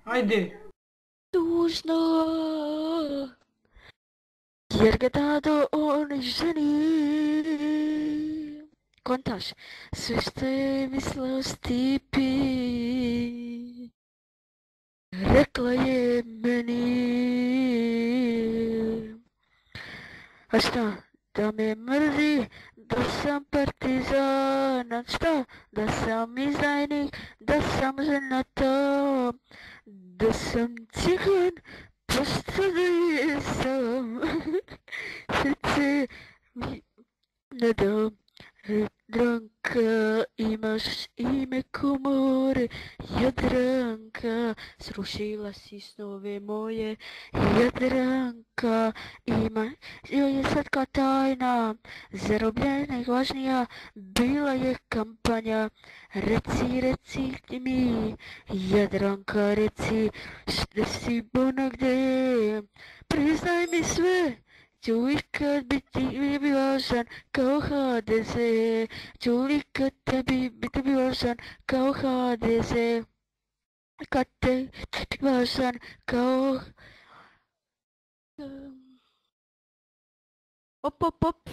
Ajde. Tužno, jer ga tada on ženi. Kontaš, sve što je mislila o Stipi, rekla je meni. A šta, da me mrzi, da sam partizan, a šta, da sam izdajnik, da sam ženata, da sam cigan, pošto da jesam, srce mi ne dam. Jadranka, imaš ime ko more, Jadranka, srušila si snove moje, Jadranka, ima, joj je slatka tajna, zarobljenih važnija, bila je kampanja, reci mi, Jadranka, reci, šta si bona gde, priznaj mi sve, ću ikad biti važan kao HDZ, ću ikad biti važan kao HDZ, kad te važan kao... Op, op, op.